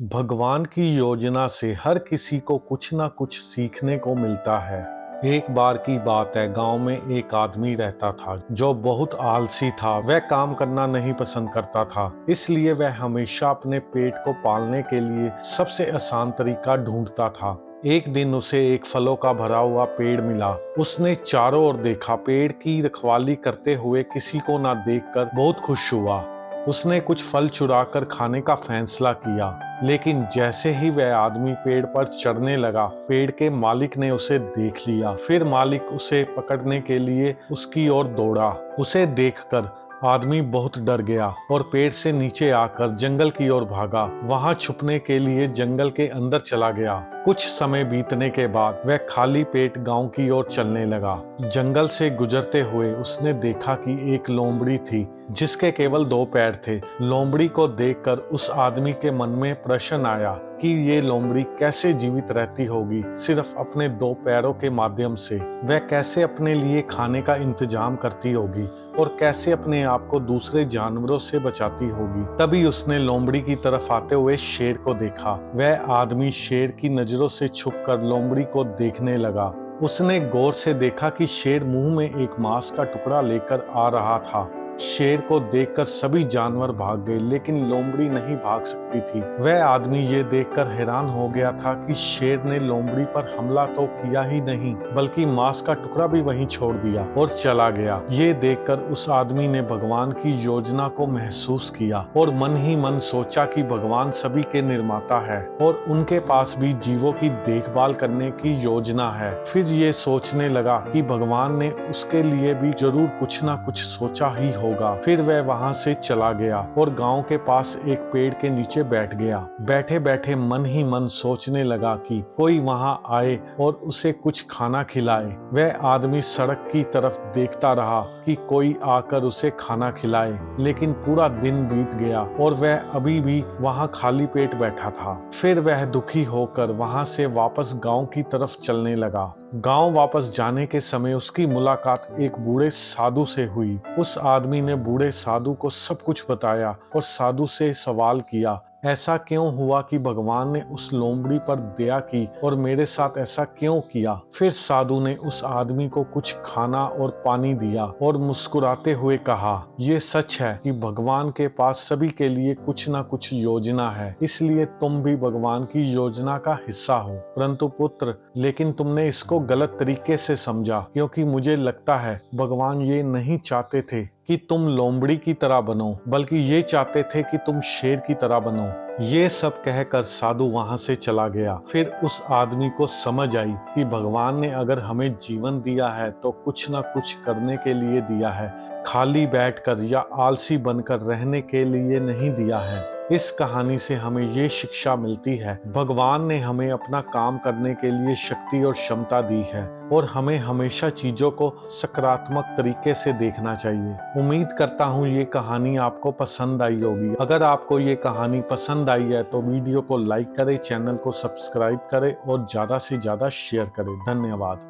भगवान की योजना से हर किसी को कुछ ना कुछ सीखने को मिलता है। एक बार की बात है, गांव में एक आदमी रहता था जो बहुत आलसी था। वह काम करना नहीं पसंद करता था, इसलिए वह हमेशा अपने पेट को पालने के लिए सबसे आसान तरीका ढूंढता था। एक दिन उसे एक फलों का भरा हुआ पेड़ मिला। उसने चारों ओर देखा, पेड़ की रखवाली करते हुए किसी को ना देखकर बहुत खुश हुआ। उसने कुछ फल चुराकर खाने का फैसला किया, लेकिन जैसे ही वह आदमी पेड़ पर चढ़ने लगा, पेड़ के मालिक ने उसे देख लिया। फिर मालिक उसे पकड़ने के लिए उसकी ओर दौड़ा। उसे देखकर आदमी बहुत डर गया और पेड़ से नीचे आकर जंगल की ओर भागा। वहां छुपने के लिए जंगल के अंदर चला गया। कुछ समय बीतने के बाद वह खाली पेट गांव की ओर चलने लगा। जंगल से गुजरते हुए उसने देखा कि एक लोमड़ी थी जिसके केवल दो पैर थे। लोमड़ी को देखकर उस आदमी के मन में प्रश्न आया कि ये लोमड़ी कैसे जीवित रहती होगी सिर्फ अपने दो पैरों के माध्यम से। वह कैसे अपने लिए खाने का इंतजाम करती होगी और कैसे अपने आप को दूसरे जानवरों से बचाती होगी। तभी उसने लोमड़ी की तरफ आते हुए शेर को देखा। वह आदमी शेर की नजरों से छुपकर लोमड़ी को देखने लगा। उसने गौर से देखा कि शेर मुंह में एक मांस का टुकड़ा लेकर आ रहा था। शेर को देखकर सभी जानवर भाग गए, लेकिन लोमड़ी नहीं भाग सकती थी। वह आदमी ये देखकर हैरान हो गया था कि शेर ने लोमड़ी पर हमला तो किया ही नहीं, बल्कि मांस का टुकड़ा भी वहीं छोड़ दिया और चला गया। ये देखकर उस आदमी ने भगवान की योजना को महसूस किया और मन ही मन सोचा कि भगवान सभी के निर्माता है और उनके पास भी जीवों की देखभाल करने की योजना है। फिर ये सोचने लगा कि भगवान ने उसके लिए भी जरूर कुछ ना कुछ सोचा ही होगा। फिर वह वहां से चला गया और गांव के पास एक पेड़ के नीचे बैठ गया। बैठे बैठे मन ही मन सोचने लगा कि कोई वहां आए और उसे कुछ खाना खिलाए। वह आदमी सड़क की तरफ देखता रहा कि कोई आकर उसे खाना खिलाए, लेकिन पूरा दिन बीत गया और वह अभी भी वहां खाली पेट बैठा था। फिर वह दुखी होकर वहां से वापस गांव की तरफ चलने लगा। गांव वापस जाने के समय उसकी मुलाकात एक बूढ़े साधु से हुई। उस आदमी ने बूढ़े साधु को सब कुछ बताया और साधु से सवाल किया, ऐसा क्यों हुआ कि भगवान ने उस लोमड़ी पर दया की और मेरे साथ ऐसा क्यों किया। फिर साधु ने उस आदमी को कुछ खाना और पानी दिया और मुस्कुराते हुए कहा, ये सच है कि भगवान के पास सभी के लिए कुछ ना कुछ योजना है, इसलिए तुम भी भगवान की योजना का हिस्सा हो। परंतु पुत्र, लेकिन तुमने इसको गलत तरीके से समझा, क्योंकि मुझे लगता है भगवान ये नहीं चाहते थे कि तुम लोमड़ी की तरह बनो, बल्कि ये चाहते थे कि तुम शेर की तरह बनो। ये सब कहकर साधु वहां से चला गया। फिर उस आदमी को समझ आई कि भगवान ने अगर हमें जीवन दिया है तो कुछ ना कुछ करने के लिए दिया है, खाली बैठकर या आलसी बनकर रहने के लिए नहीं दिया है। इस कहानी से हमें ये शिक्षा मिलती है, भगवान ने हमें अपना काम करने के लिए शक्ति और क्षमता दी है और हमें हमेशा चीजों को सकारात्मक तरीके से देखना चाहिए। उम्मीद करता हूँ ये कहानी आपको पसंद आई होगी। अगर आपको ये कहानी पसंद आई है तो वीडियो को लाइक करें, चैनल को सब्सक्राइब करें और ज्यादा से ज्यादा शेयर करें। धन्यवाद।